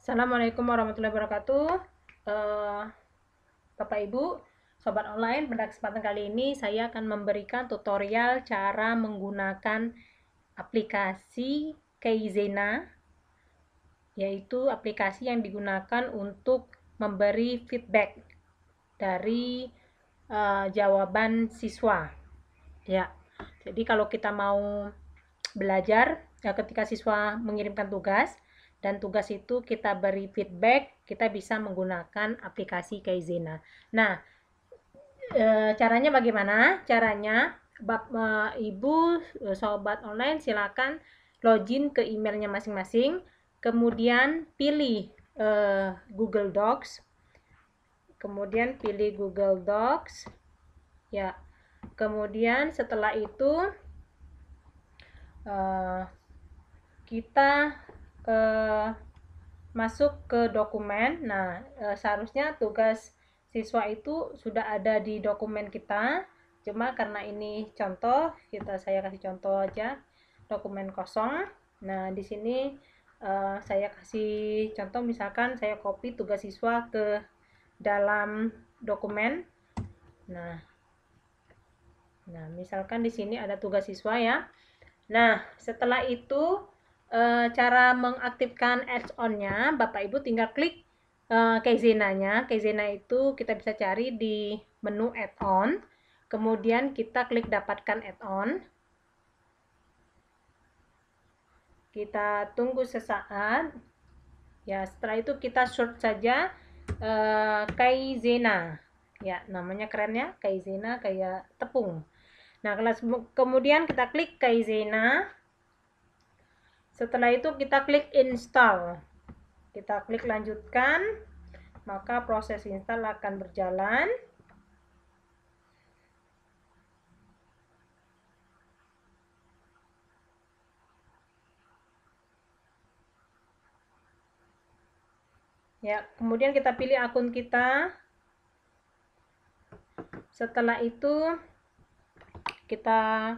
Assalamualaikum warahmatullahi wabarakatuh. Bapak Ibu, Sobat Online, pada kesempatan kali ini saya akan memberikan tutorial cara menggunakan aplikasi Kaizena, yaitu aplikasi yang digunakan untuk memberi feedback dari jawaban siswa. Ya, jadi kalau kita mau belajar, ketika siswa mengirimkan tugas, dan tugas itu kita beri feedback, kita bisa menggunakan aplikasi Kaizena. Nah, caranya bagaimana? Caranya, Ibu, Sobat Online, silakan login ke emailnya masing-masing, kemudian pilih Google Docs, kemudian pilih Google Docs, ya. Kemudian setelah itu kita masuk ke dokumen. Nah, seharusnya tugas siswa itu sudah ada di dokumen kita. Cuma karena ini contoh, saya kasih contoh aja dokumen kosong. Nah, di sini saya kasih contoh, misalkan saya copy tugas siswa ke dalam dokumen. Nah, misalkan di sini ada tugas siswa ya. Nah, setelah itu cara mengaktifkan add-on-nya, Bapak Ibu tinggal klik Kaizena-nya. Kaizena itu kita bisa cari di menu add-on, kemudian kita klik dapatkan add-on. Kita tunggu sesaat. Ya, setelah itu kita search saja Kaizena. Ya, namanya keren ya, Kaizena, kayak tepung. Nah, kemudian kita klik Kaizena. Setelah itu kita klik install. Kita klik lanjutkan, maka proses install akan berjalan. Ya, kemudian kita pilih akun kita. Setelah itu kita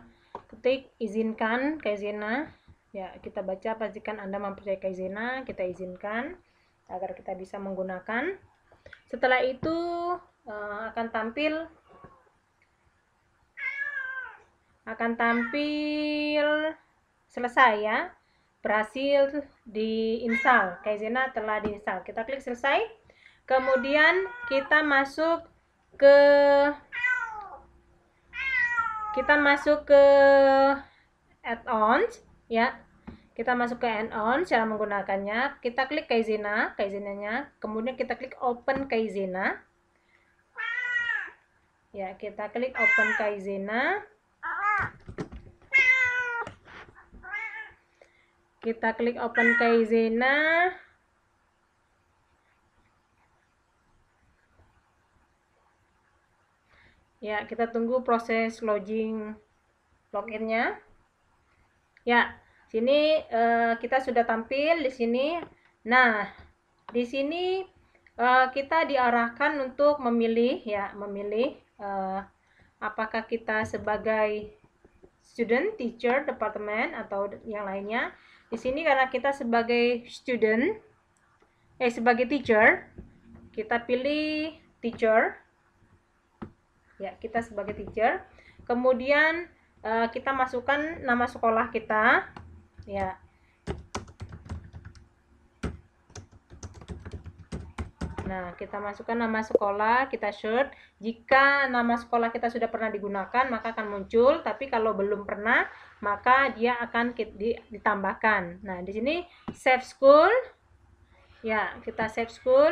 ketik izinkan Kaizena. Ya, kita baca, pastikan Anda mempercayai Kaizena, kita izinkan agar kita bisa menggunakan. Setelah itu akan tampil selesai ya, berhasil diinstal, Kaizena telah diinstal. Kita klik selesai, kemudian kita masuk ke add-ons ya. Kita masuk ke add-on, cara menggunakannya, kita klik Kaizena-nya, kemudian kita klik open Kaizena. Ya, kita klik open Kaizena. Kita klik open Kaizena. Ya, kita tunggu proses loginnya. Ya, sini kita sudah tampil di sini. Nah, di sini kita diarahkan untuk memilih apakah kita sebagai student, teacher, department, atau yang lainnya. Di sini karena kita sebagai sebagai teacher, kita pilih teacher. Ya, kita sebagai teacher. Kemudian kita masukkan nama sekolah kita. Ya. Nah, kita masukkan nama sekolah, kita search. Jika nama sekolah kita sudah pernah digunakan, maka akan muncul. Tapi kalau belum pernah, maka dia akan ditambahkan. Nah, di sini save school. Ya, kita save school.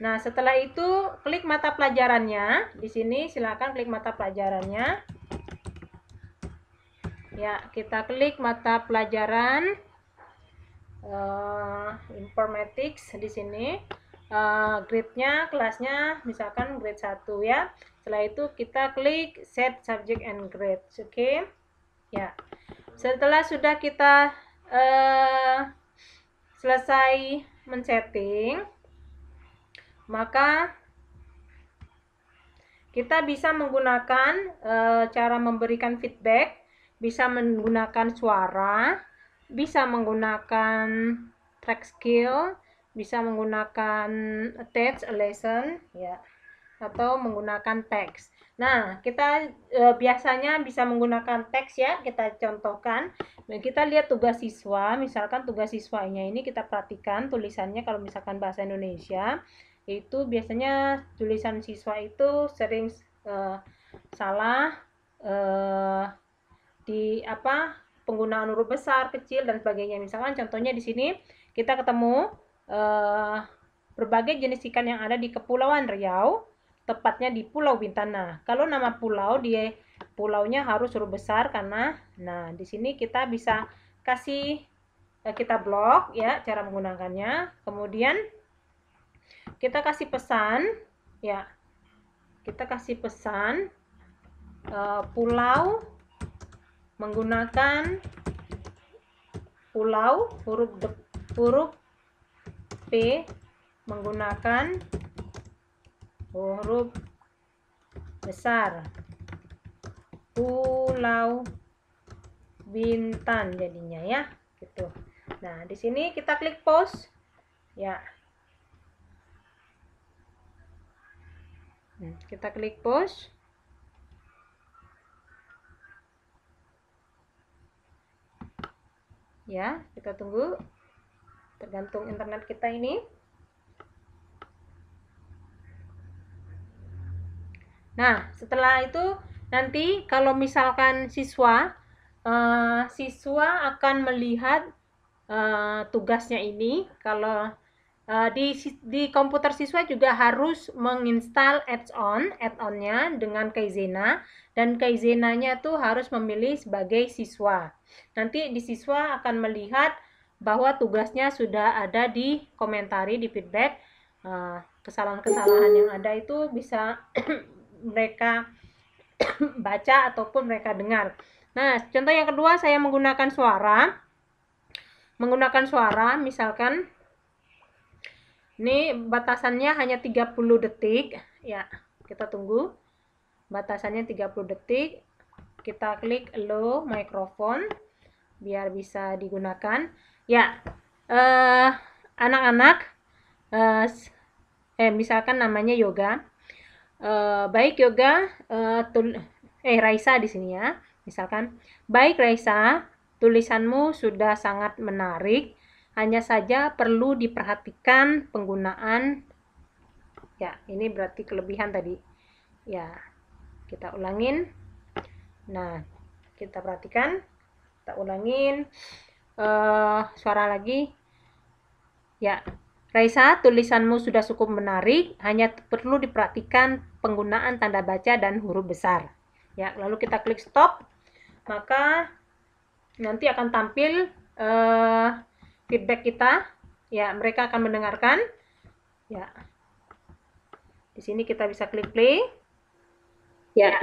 Nah, setelah itu klik mata pelajarannya. Di sini silakan klik mata pelajarannya. Ya, kita klik mata pelajaran informatics di sini. Grade-nya, kelasnya misalkan grade 1 ya. Setelah itu kita klik set subject and grades. Oke. Ya. Setelah sudah kita selesai men-setting, maka kita bisa menggunakan cara memberikan feedback, bisa menggunakan suara, bisa menggunakan track skill, bisa menggunakan attach a lesson ya, atau menggunakan teks. Nah, kita biasanya bisa menggunakan teks ya, kita contohkan. Nah, kita lihat tugas siswa, misalkan tugas siswanya ini kita perhatikan tulisannya. Kalau misalkan bahasa Indonesia, itu biasanya tulisan siswa itu sering salah di penggunaan huruf besar, kecil, dan sebagainya. Misalkan contohnya di sini kita ketemu berbagai jenis ikan yang ada di Kepulauan Riau, tepatnya di Pulau Bintan. Nah, kalau nama pulau, dia pulaunya harus huruf besar karena, nah di sini kita bisa kasih, kita blok ya cara menggunakannya. Kemudian kita kasih pesan ya, kita kasih pesan pulau menggunakan pulau huruf P menggunakan huruf besar. Pulau Bintan jadinya ya, gitu. Nah, di sini kita klik pause ya. Kita klik pause. Ya, kita tunggu, tergantung internet kita ini. Nah, setelah itu nanti kalau misalkan siswa akan melihat tugasnya ini. Kalau di komputer siswa juga harus menginstal add-onnya dengan Kaizena, dan Kaizena-nya tuh harus memilih sebagai siswa. Nanti di siswa akan melihat bahwa tugasnya sudah ada di komentari, di feedback. Kesalahan-kesalahan yang ada itu bisa mereka baca ataupun mereka dengar. Nah, contoh yang kedua, saya menggunakan suara. Misalkan ini batasannya hanya 30 detik ya. Kita tunggu. Batasannya 30 detik. Kita klik allow microphone biar bisa digunakan. Ya. Anak-anak misalkan namanya Yoga. Baik Yoga, Raisa di sini ya. Misalkan, baik Raisa, tulisanmu sudah sangat menarik. Hanya saja perlu diperhatikan penggunaan. Ya, ini berarti kelebihan tadi. Ya, kita ulangin. Nah, kita perhatikan. Kita ulangin. Suara lagi. Ya, Raisa, tulisanmu sudah cukup menarik. Hanya perlu diperhatikan penggunaan tanda baca dan huruf besar. Ya, lalu kita klik stop. Maka nanti akan tampil feedback kita, ya, mereka akan mendengarkan, ya. Di sini kita bisa klik play. Ya,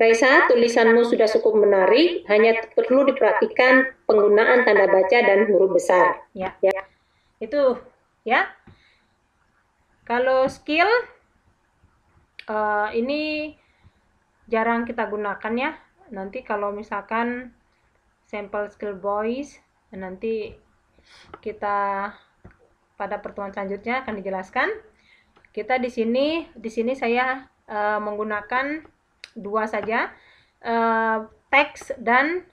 Raisa, tulisanmu sudah cukup menarik, hanya perlu diperhatikan penggunaan tanda baca dan huruf besar. Ya, itu, ya. Kalau skill ini jarang kita gunakan ya. Nanti kalau misalkan sampel skill voice, nanti kita pada pertemuan selanjutnya akan dijelaskan. Kita di sini saya menggunakan dua saja, teks dan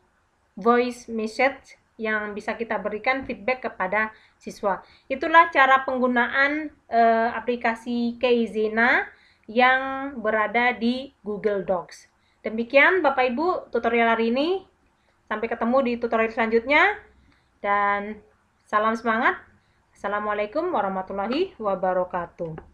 voice message yang bisa kita berikan feedback kepada siswa. Itulah cara penggunaan aplikasi Kaizena yang berada di Google Docs. Demikian Bapak Ibu tutorial hari ini. Sampai ketemu di tutorial selanjutnya. Dan salam semangat. Assalamualaikum warahmatullahi wabarakatuh.